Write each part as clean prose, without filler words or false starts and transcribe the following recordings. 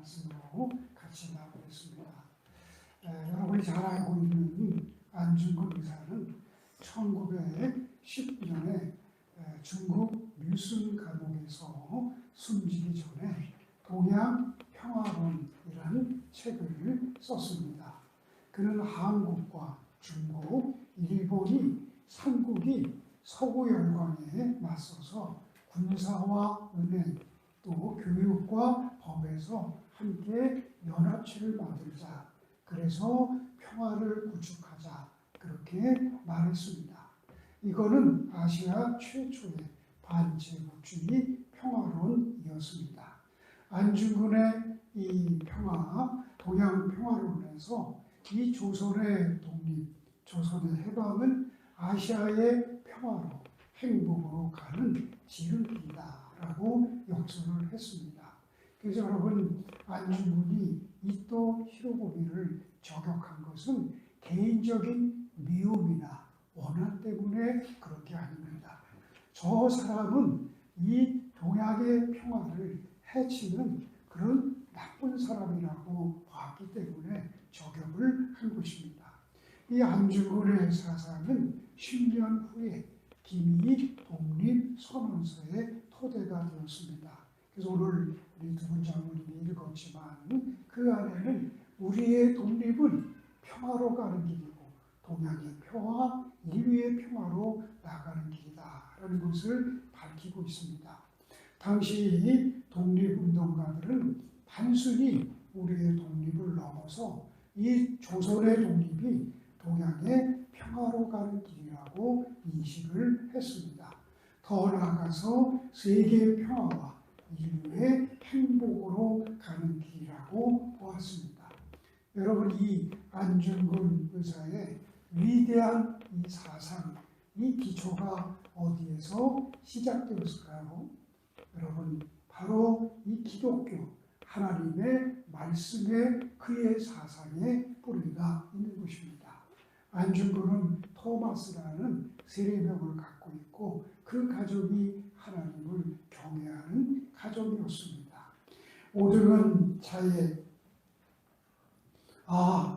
말씀으로 같이 나누겠습니다. 여러분이 잘 알고 있는 안중근 의사는 1910년에 중국 류순 감옥에서 숨지기 전에 동양평화론이라는 책을 썼습니다. 그는 한국과 중국, 일본이 삼국이 서구 열강에 맞서서 군사와 은행 또 교육과 법에서 함께 연합체를 만들자. 그래서 평화를 구축하자. 그렇게 말했습니다. 이거는 아시아 최초의 반제국주의 평화론이었습니다. 안중근의 이 평화, 동양평화론에서 이 조선의 독립, 조선의 해방은 아시아의 평화로, 행복으로 가는 지름길이다라고 역설을 했습니다. 그래서 여러분, 안중근이 이토 히로부미를 저격한 것은 개인적인 미움이나 원한 때문에 그런 게 아닙니다. 저 사람은 이 동양의 평화를 해치는 그런 나쁜 사람이라고 봤기 때문에 저격을 한 것입니다. 이 안중근의 사상은 10년 후에 김이 독립선언서의 토대가 되었습니다. 그래서 오늘 우리 두 분장로님이 읽었지만 그 안에는 우리의 독립은 평화로 가는 길이고 동양의 평화, 인류의 평화로 나가는 길이다라는 것을 밝히고 있습니다. 당시 독립운동가들은 단순히 우리의 독립을 넘어서 이 조선의 독립이 동양의 평화로 가는 길이라고 인식을 했습니다. 더 나아가서 세계의 평화와 인류의 행복으로 가는 길이라고 보았습니다. 여러분, 이 안중근 의사의 위대한 이 사상, 이 기초가 어디에서 시작되었을까요? 여러분, 바로 이 기독교, 하나님의 말씀에 그의 사상에 뿌리가 있는 것입니다. 안중근은 토마스라는 세례명을 갖고 있고 그 가족이 하나님을 경외하는 가족이었습니다. 5등은 자의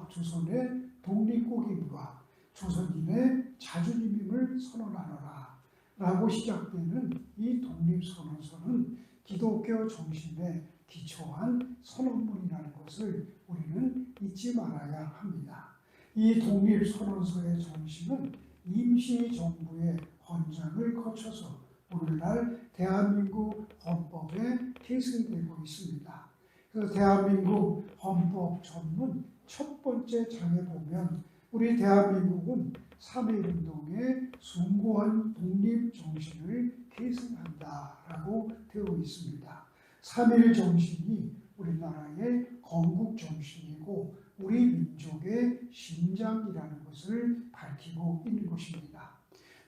조선의 독립국임과 조선인의 자주님임을 선언하노라 라고 시작되는 이 독립선언서는 기독교 정신에 기초한 선언문이라는 것을 우리는 잊지 말아야 합니다. 이 독립선언서의 정신은 임시정부의 헌장을 거쳐서 오늘날 대한민국 헌법에 계승되고 있습니다. 그래서 대한민국 헌법 전문 첫 번째 장에 보면 우리 대한민국은 3.1운동의 숭고한 독립정신을 계승한다라고 되어 있습니다. 3.1 정신이 우리나라의 건국정신이고 우리 민족의 심장이라는 것을 밝히고 있는 것입니다.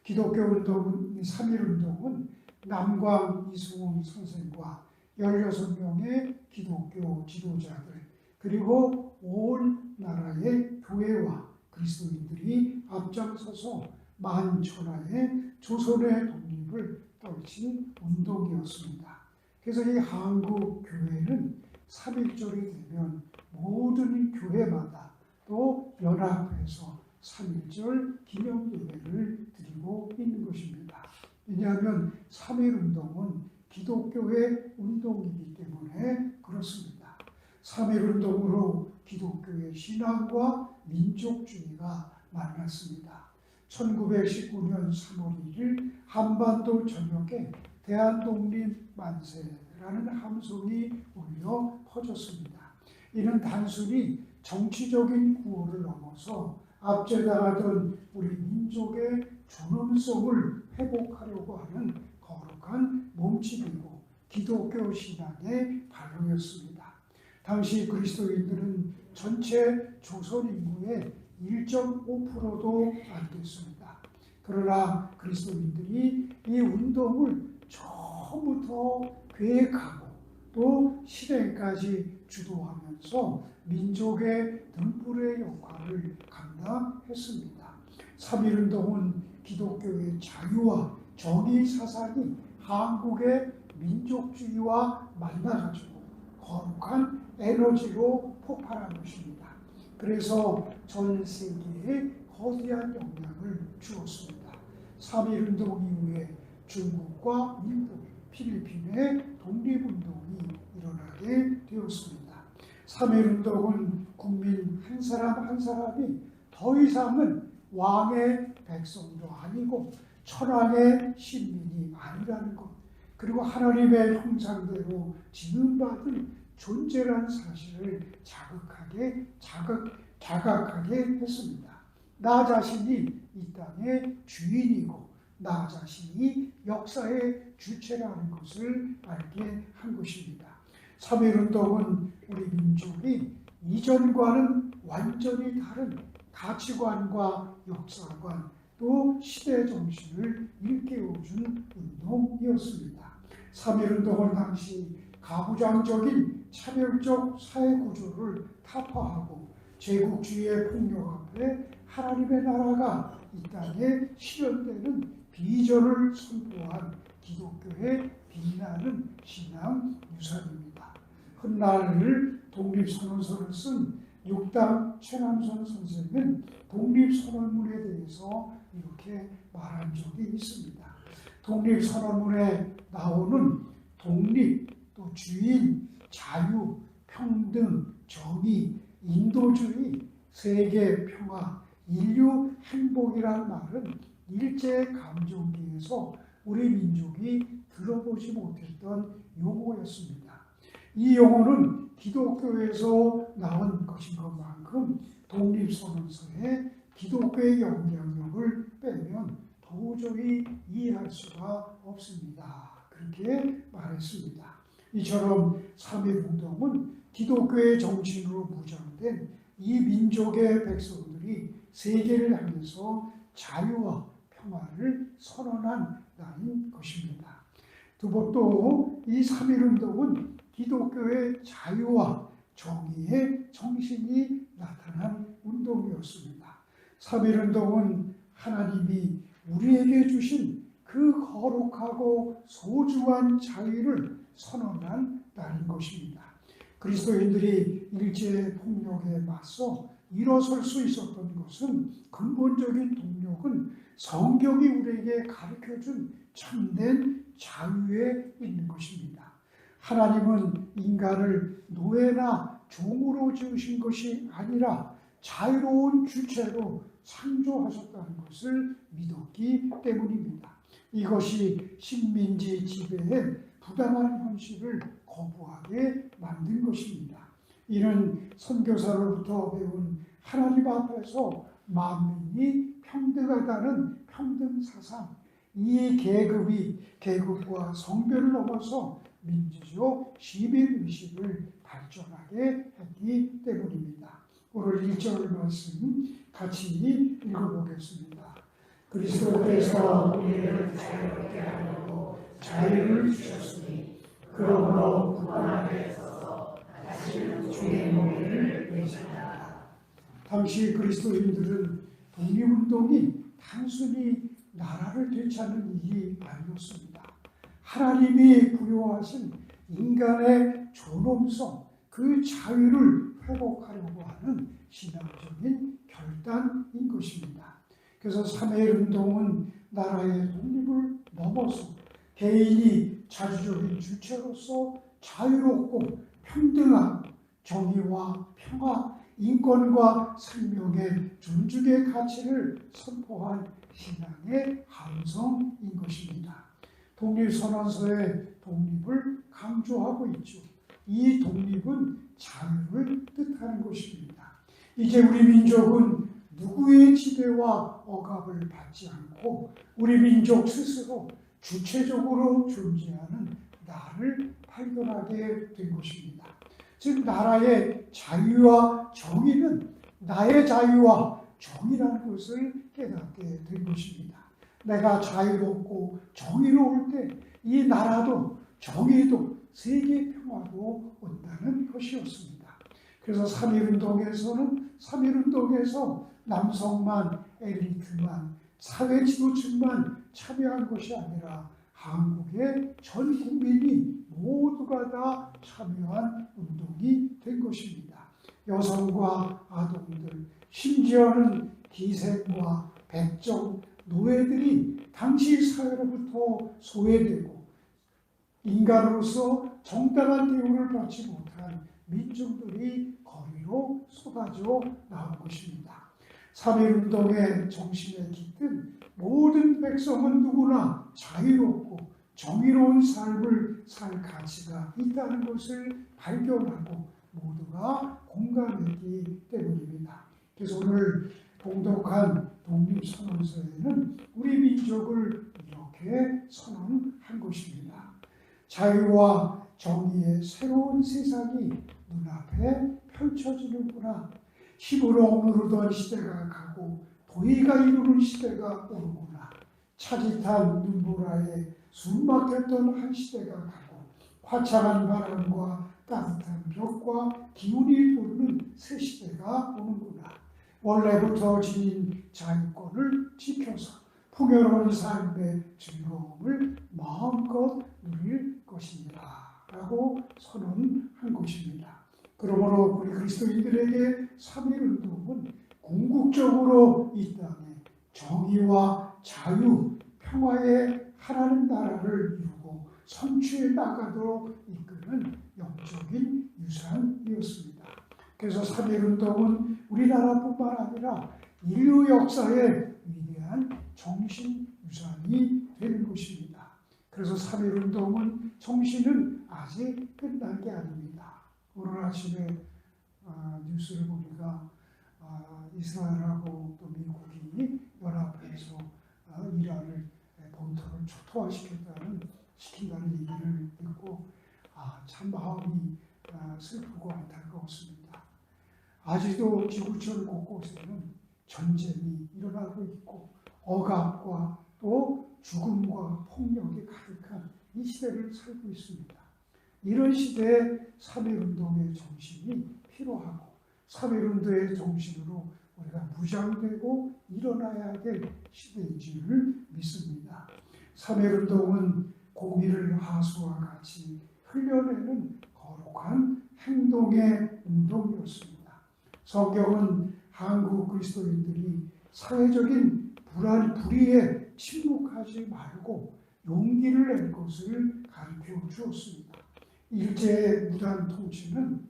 기독교 운동은, 3.1운동은 남광 이승훈 선생과 16명의 기독교 지도자들 그리고 온 나라의 교회와 그리스도인들이 앞장서서 만천하의 조선의 독립을 떨친 운동이었습니다. 그래서 이 한국 교회는 3.1절이 되면 모든 교회마다 또 연합해서 3.1절 기념예배를 드리고 있는 것입니다. 왜냐하면 3.1운동은 기독교의 운동이기 때문에 그렇습니다. 3.1운동으로 기독교의 신앙과 민족주의가 만났습니다. 1919년 3월 1일 한반도 전역에 대한독립 만세라는 함성이 울려 퍼졌습니다. 이는 단순히 정치적인 구호를 넘어서 압제당하던 우리 민족의 존엄성을 회복하려고 하는 거룩한 몸집이고 기독교 신앙의 발로였습니다. 당시 그리스도인들은 전체 조선 인구의 1.5%도 안 됐습니다. 그러나 그리스도인들이 이 운동을 처음부터 계획하고 또 실행까지 주도하면서 민족의 등불의 역할을 감당했습니다. 3.1운동은 기독교의 자유와 정의 사상이 한국의 민족주의와 만나가지고 거룩한 에너지로 폭발한 것입니다. 그래서 전 세계에 거대한 영향을 주었습니다. 3.1운동 이후에 중국과 인도, 필리핀의 독립운동이 일어나게 되었습니다. 3.1운동은 국민 한 사람 한 사람이 더 이상은 왕의 백성도 아니고 천황의 시민이 아니라는 것, 그리고 하나님의 형상대로 지음받은 존재라는 사실을 자각하게 했습니다. 나 자신이 이 땅의 주인이고 나 자신이 역사의 주체라는 것을 알게 한 것입니다. 3.1운동은 우리 민족이 이전과는 완전히 다른 가치관과 역사관 또 시대 정신을 일깨워준 운동이었습니다. 3.1운동은 당시 가부장적인 차별적 사회구조를 타파하고 제국주의의 폭력 앞에 하나님의 나라가 이 땅에 실현되는 비전을 선포한 기독교의 빛나는 신앙 유산입니다. 훗날 독립선언서를 쓴 육당 최남선 선생은 독립선언문에 대해서 이렇게 말한 적이 있습니다. 독립선언문에 나오는 독립, 또 주인, 자유, 평등, 정의, 인도주의, 세계 평화, 인류 행복이라는 말은 일제 감정기에서 우리 민족이 들어보지 못했던 용어였습니다. 이 용어는 기독교에서 나온 것인 것만큼 독립선언서에 기독교의 영향력을 빼면 도저히 이해할 수가 없습니다. 그렇게 말했습니다. 이처럼 3.1운동은 기독교의 정신으로 무장된 이 민족의 백성들이 세계를 향해서 자유와 평화를 선언한 날인 것입니다. 또 이 3.1운동은 기독교의 자유와 정의의 정신이 나타난 운동이었습니다. 3.1운동은 하나님이 우리에게 주신 그 거룩하고 소중한 자유를 선언한 날인 것입니다. 그리스도인들이 일제 폭력에 맞서 일어설 수 있었던 것은 근본적인 동력은 성경이 우리에게 가르쳐준 참된 자유에 있는 것입니다. 하나님은 인간을 노예나 종으로 지으신 것이 아니라 자유로운 주체로 창조하셨다는 것을 믿었기 때문입니다. 이것이 식민지 지배의 부당한 현실을 거부하게 만든 것입니다. 이는 선교사로부터 배운 하나님 앞에서 만민이 평등하다는 평등사상, 이 계급이 계급과 성별을 넘어서 민주적 시민의식을 발전하게 했기 때문입니다. 오늘 1절 말씀 같이 읽어보겠습니다. 그리스도께서 우리를 자유롭게 하려고 자유를 주셨으니 그러므로 구원 앞에 서서 다시는 주의 노예를 내시다. 당시 그리스도인들은 독립운동이 단순히 나라를 되찾는 일이 아니었습니다. 하나님이 부여하신 인간의 존엄성, 그 자유를 회복하려고 하는 신앙적인 결단인 것입니다. 그래서 3.1운동은 나라의 독립을 넘어서 개인이 자주적인 주체로서 자유롭고 평등한 정의와 평화, 인권과 생명의 존중의 가치를 선포한 신앙의 함성인 것입니다. 독립선언서의 독립을 강조하고 있죠. 이 독립은 자유를 뜻하는 것입니다. 이제 우리 민족은 누구의 지배와 억압을 받지 않고 우리 민족 스스로 주체적으로 존재하는 나를 발견하게 된 것입니다. 즉 나라의 자유와 정의는 나의 자유와 정의라는 것을 깨닫게 된 것입니다. 내가 자유롭고 정의로울 때 이 나라도 정의도 세계 평화도 온다는 것이었습니다. 그래서 3.1운동에서 남성만, 엘리트만, 사회 지도층만 참여한 것이 아니라 한국의 전 국민이 모두가 모두가 다 참여한 운동이 된 것입니다. 여성과 아동들, 심지어는 기생과 백정, 노예들이 당시 사회로부터 소외되고 인간으로서 정당한 대우를 받지 못한 민중들이 거리로 쏟아져 나온 것입니다. 3.1운동의 정신에 깃든 모든 백성은 누구나 자유롭고 정의로운 삶을 살 가치가 있다는 것을 발견하고 모두가 공감했기 때문입니다. 그래서 오늘 봉독한 독립선언서에는 우리 민족을 이렇게 선언한 것입니다. 자유와 정의의 새로운 세상이 눈앞에 펼쳐지는구나. 힘으로 억누르던 시대가 가고 도의가 이루는 시대가 오는구나. 차짓한 눈보라에 숨막혔던 한 시대가 가고 화창한 바람과 따뜻한 벽과 기운이 도는 새 시대가 오는구나. 원래부터 지닌 자유권을 지켜서 풍요로운 삶의 즐거움을 마음껏 누릴 것입니다. 라고 선언한 것입니다. 그러므로 우리 그리스도인들에게 3.1운동은 궁극적으로 이 땅에 정의와 자유, 평화의 하나님 나라를 이루고 성취해 나가도록 이끄는 영적인 유산이었습니다. 그래서 3.1운동은 우리나라뿐만 아니라 인류 역사의 위대한 정신 유산이 되는 것입니다. 그래서 3.1운동은 정신은 아직 끝난 게 아닙니다. 오늘 아침에 뉴스를 보니까 이스라엘하고 또 미국이 연합해서 이란을 본토를 시킨다는 얘기를 듣고 참 마음이 슬프고 안타까웠습니다. 아직도 지구촌 곳곳에는 전쟁이 일어나고 있고 억압과 또 죽음과 폭력이 가득한 이 시대를 살고 있습니다. 이런 시대에 3.1운동의 정신이 필요하고 3.1운동의 정신으로 우리가 무장되고 일어나야 될 시대인 줄을 믿습니다. 3.1운동은 공의를 하수와 같이 흘려내는 거룩한 행동의 운동이었습니다. 성경은 한국 그리스도인들이 사회적인 불의에 침묵하지 말고 용기를 낼 것을 가르쳐 주었습니다. 일제의 무단 통치는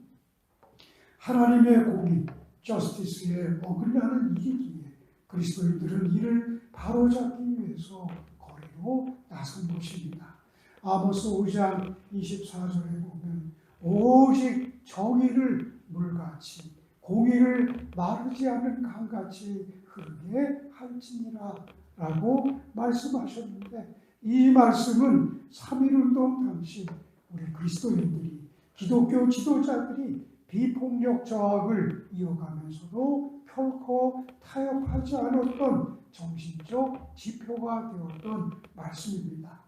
하나님의 공의, 저스티스에 어긋나는 일이기에 그리스도인들은 이를 바로잡기 위해서 거리로 나선 것입니다. 아모스 5장 24절에 보면 오직 정의를 물같이 공의를 마르지 않는 강같이 흐르게 할지니라 라고 말씀하셨는데 이 말씀은 3.1운동 당시 우리 그리스도인들이 기독교 지도자들이 비폭력 저항을 이어가면서도 결코 타협하지 않았던 정신적 지표가 되었던 말씀입니다.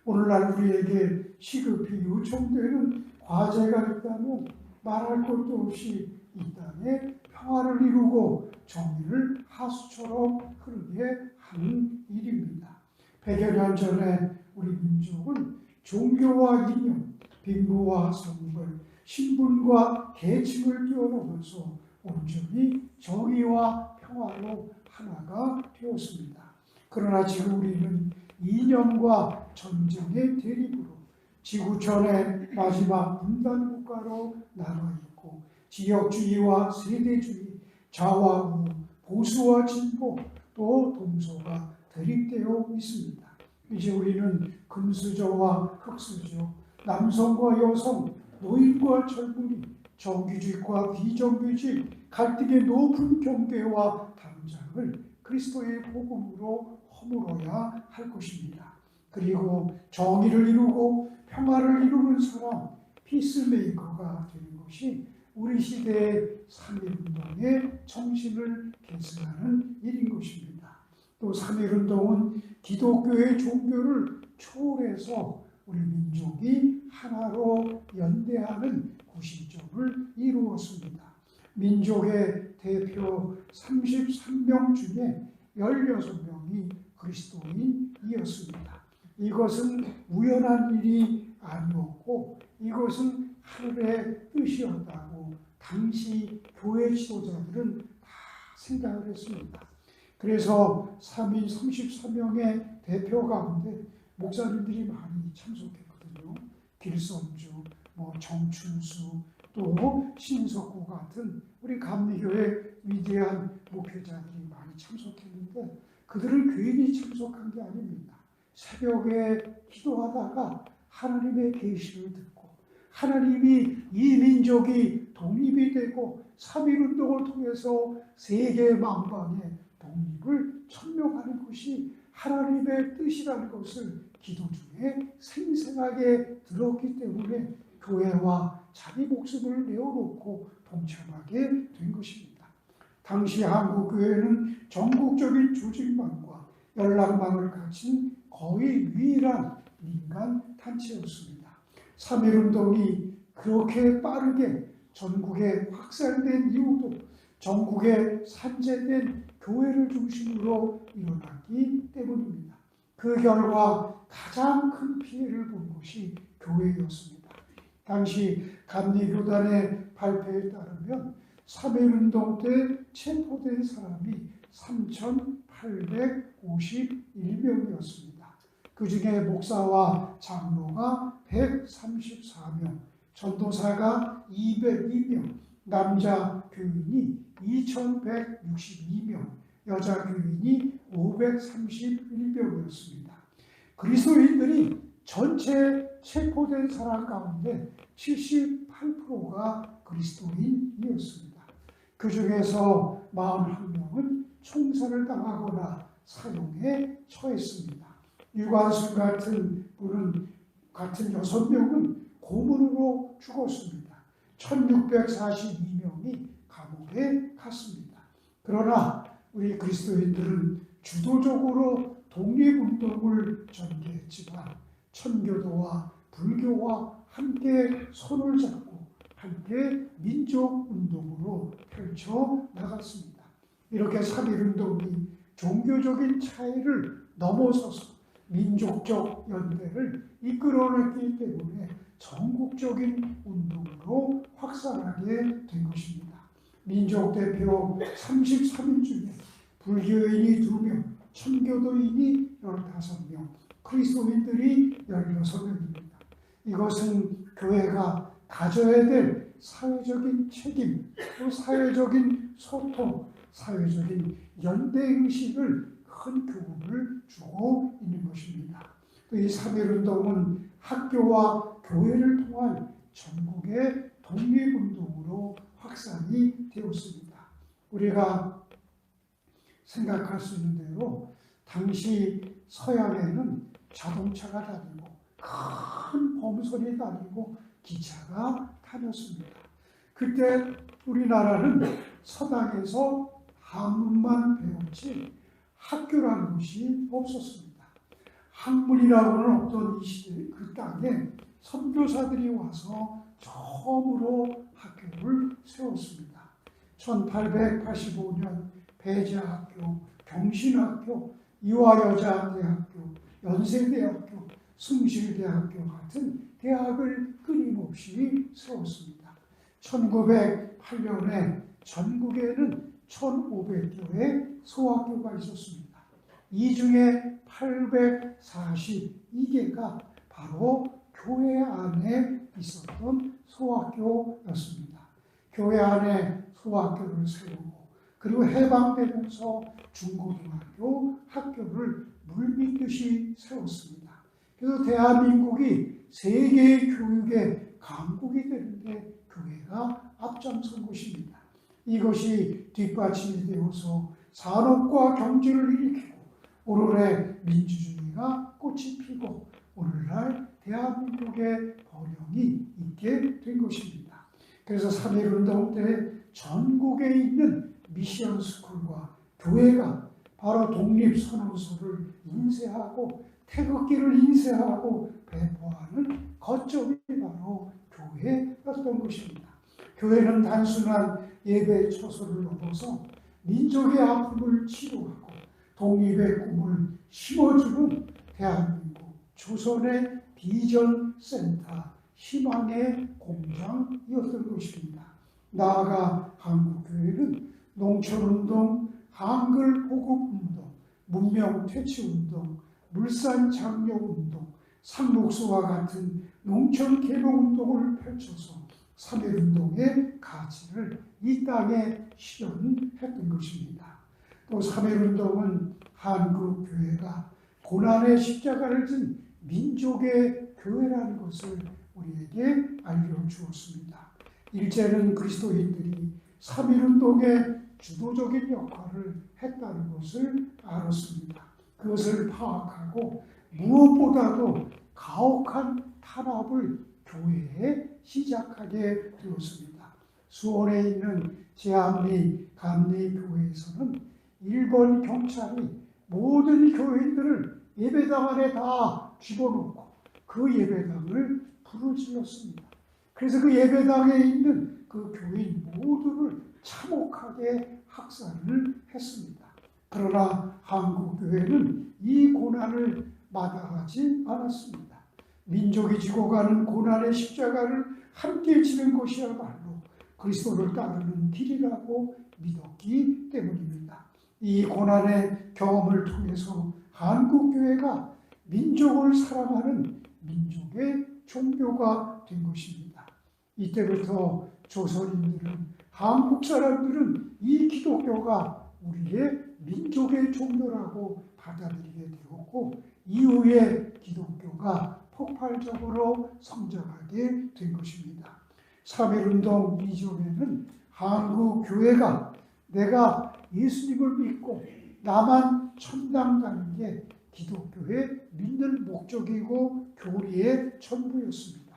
오늘날 우리에게 시급히 요청되는 과제가 있다면 말할 것도 없이 이 땅에 평화를 이루고 정의를 하수처럼 흐르게 하는 일입니다. 100여 년 전에 우리 민족은 종교와 이념, 빈부와 성별, 신분과 계층을 뛰어넘어서 온전히 정의와 평화로 하나가 되었습니다. 그러나 지금 우리는 이념과 전쟁의 대립으로 지구촌의 마지막 분단 국가로 나눠 있고 지역주의와 세대주의, 좌와 우, 보수와 진보, 또 동서가 대립되어 있습니다. 이제 우리는 금수저와 흑수저, 남성과 여성, 노인과 젊은이, 정규직과 비정규직, 갈등의 높은 경계와 담장을 그리스도의 복음으로 허물어야 할 것입니다. 그리고 정의를 이루고 평화를 이루는 사람, 피스메이커가 되는 것이 우리 시대의 3.1운동의 정신을 계승하는 일인 것입니다. 또 3.1운동은 기독교의 종교를 초월해서 우리 민족이 하나로 연대하는 구심점을 이루었습니다. 민족의 대표 33명 중에 16명이 그리스도인이었습니다. 이것은 우연한 일이 아니었고 이것 그것은 하늘의 뜻이었다고 당시 교회 지도자들은 다 생각을 했습니다. 그래서 3인 33명의 대표 가운데 목사님들이 많이 참석했거든요. 길성주, 정춘수, 또 신석구 같은 우리 감리교회 위대한 목회자들이 많이 참석했는데 그들은 괜히 참석한 게 아닙니다. 새벽에 기도하다가 하나님의 계시를 듣고 하나님이 이 민족이 독립이 되고 3.1운동을 통해서 세계 만방의 독립을 천명하는 것이 하나님의 뜻이라는 것을 기도 중에 생생하게 들었기 때문에 교회와 자기 목숨을 내어놓고 동참하게 된 것입니다. 당시 한국교회는 전국적인 조직망과 연락망을 갖춘 거의 유일한 민간 단체였습니다. 3.1운동이 그렇게 빠르게 전국에 확산된 이유도 전국에 산재된 교회를 중심으로 일어났기 때문입니다. 그 결과 가장 큰 피해를 본 것이 교회였습니다. 당시 감리교단의 발표에 따르면 3.1운동 때 체포된 사람이 3,851명이었습니다. 그 중에 목사와 장로가 134명, 전도사가 202명, 남자 교인이 2,162명, 여자 교인이 531명이었습니다. 그리스도인들이 전체 체포된 사람 가운데 78%가 그리스도인이었습니다. 그 중에서 41명은 총살을 당하거나 사형에 처했습니다. 유관순 같은 분은 같은 6명은 고문으로 죽었습니다. 1642명이 감옥에 갔습니다. 그러나 우리 그리스도인들은 주도적으로 독립운동을 전개했지만 천교도와 불교와 함께 손을 잡고 함께 민족운동으로 펼쳐 나갔습니다. 이렇게 3.1운동이 종교적인 차이를 넘어서서 민족적 연대를 이끌어냈기 때문에 전국적인 운동으로 확산하게 된 것입니다. 민족 대표 33인 중에 불교인이 2명, 천교도인이 15명, 그리스도인들이 16명입니다. 이것은 교회가 가져야 될 사회적인 책임, 또 사회적인 소통, 사회적인 연대의식을 큰 교훈을 주고 있는 것입니다. 이 3.1운동은 학교와 교회를 통한 전국의 독립운동으로 확산이 되었습니다. 우리가 생각할 수 있는 대로 당시 서양에는 자동차가 다니고 큰 범선이 다니고 기차가 다녔습니다. 그때 우리나라는 서당에서 한문만 배웠지 학교라는 것이 없었습니다. 학문이라고는 없던 이 시대 그 땅에 선교사들이 와서 처음으로 학교를 세웠습니다. 1885년 배재학교, 경신학교, 이화여자대학교, 연세대학교, 숭실대학교 같은 대학을 끊임없이 세웠습니다. 1908년에 전국에는 1,500개의 소학교가 있었습니다. 이 중에 842개가 바로 교회 안에 있었던 소학교였습니다. 교회 안에 소학교를 세우고 그리고 해방되면서 중고등학교 학교를 물밀듯이 세웠습니다. 그래서 대한민국이 세계 교육의 강국이 되는데 교회가 앞장선 것입니다. 이것이 뒷받침이 되어서 산업과 경제를 일으키고 오늘의 민주주의가 꽃이 피고 오늘날 대한민국의 번영이 있게 된 것입니다. 그래서 3.1운동 때 전국에 있는 미션 스쿨과 교회가 바로 독립선언서를 인쇄하고 태극기를 인쇄하고 배포하는 거점이 바로 교회였던 것입니다. 교회는 단순한 예배 처소를 넘어서 민족의 아픔을 치료하고 독립의 꿈을 심어주는 대한민국 조선의 비전 센터, 희망의 공장이었던 것입니다. 나아가 한국교회는 농촌운동, 한글 보급운동, 문명퇴치운동, 물산장려운동, 상록수와 같은 농촌 개농운동을 펼쳐서 3.1운동의 가치를 이 땅에 실현했던 것입니다. 또 3.1운동은 한국교회가 고난의 십자가를 진 민족의 교회라는 것을 우리에게 알려주었습니다. 일제는 그리스도인들이 3.1운동의 주도적인 역할을 했다는 것을 알았습니다. 그것을 파악하고 무엇보다도 가혹한 탄압을 교회에 시작하게 되었습니다. 수원에 있는 제암리 감리교회에서는 일본 경찰이 모든 교인들을 예배당 안에 다 집어넣고 그 예배당을 불을 질렀습니다. 그래서 그 예배당에 있는 그 교인 모두를 참혹하게 학살을 했습니다. 그러나 한국교회는 이 고난을 마다하지 않았습니다. 민족이 지고 가는 고난의 십자가를 함께 지는 것이야말로 그리스도를 따르는 길이라고 믿었기 때문입니다. 이 고난의 경험을 통해서 한국교회가 민족을 사랑하는 민족의 종교가 된 것입니다. 이때부터 조선인들은, 한국 사람들은 이 기독교가 우리의 민족의 종교라고 받아들이게 되었고, 이후에 기독교가 폭발적으로 성장하게 된 것입니다. 3.1운동 이전에는 한국 교회가 내가 예수님을 믿고 나만 천당 가는 게 기독교의 믿는 목적이고 교리의 전부였습니다.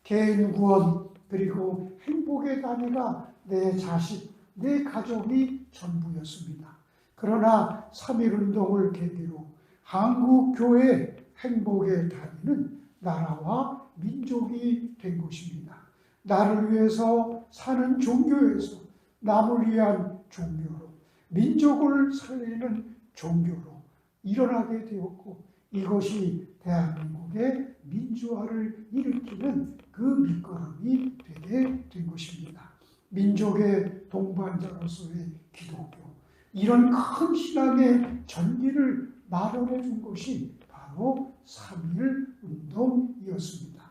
개인 구원 그리고 행복의 단위가 내 자식, 내 가족이 전부였습니다. 그러나 3.1운동을 계기로 한국 교회의 행복의 단위는 나라와 민족이 된 것입니다. 나를 위해서 사는 종교에서 남을 위한 종교로, 민족을 살리는 종교로 일어나게 되었고, 이것이 대한민국의 민주화를 일으키는 그 밑거름이 되게 된 것입니다. 민족의 동반자로서의 기독교, 이런 큰 신앙의 전기를 마련해 준 것이 바로 3.1운동이었습니다.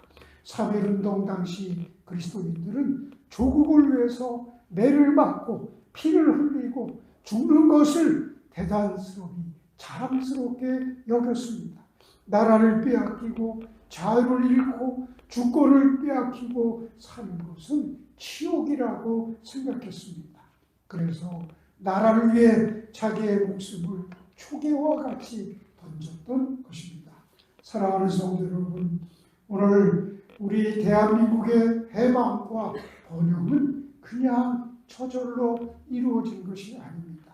3.1운동 당시 그리스도인들은 조국을 위해서 매를 맞고 피를 흘리고 죽는 것을 대단스럽게 자랑스럽게 여겼습니다. 나라를 빼앗기고 자유를 잃고 주권을 빼앗기고 사는 것은 치욕이라고 생각했습니다. 그래서 나라를 위해 자기의 목숨을 초계와 같이 던졌던 것입니다. 사랑하는 성도 여러분, 오늘 우리 대한민국의 해방과 번영은 그냥 저절로 이루어진 것이 아닙니다.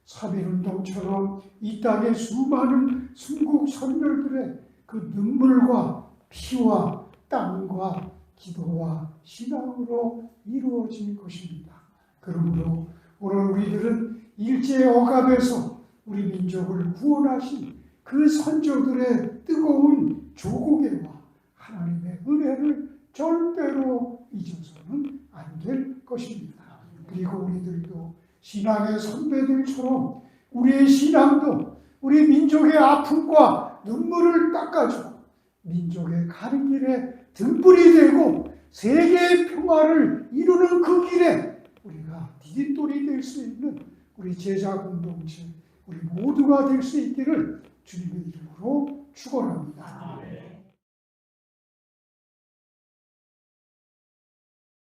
3.1운동처럼 이 땅의 수많은 순국 선열들의 그 눈물과 피와 땀과 기도와 신앙으로 이루어진 것입니다. 그러므로 오늘 우리들은 일제의 억압에서 우리 민족을 구원하신 그 선조들의 뜨거운 조국애와 하나님의 은혜를 절대로 잊어서는 안 될 것입니다. 그리고 우리들도 신앙의 선배들처럼 우리의 신앙도 우리 민족의 아픔과 눈물을 닦아주고 민족의 가는 길에 등불이 되고 세계의 평화를 이루는 그 길에 우리가 디딤돌이 될 수 있는 우리 제자 공동체, 우리 모두가 될 수 있기를 주님의 이름으로 축원합니다.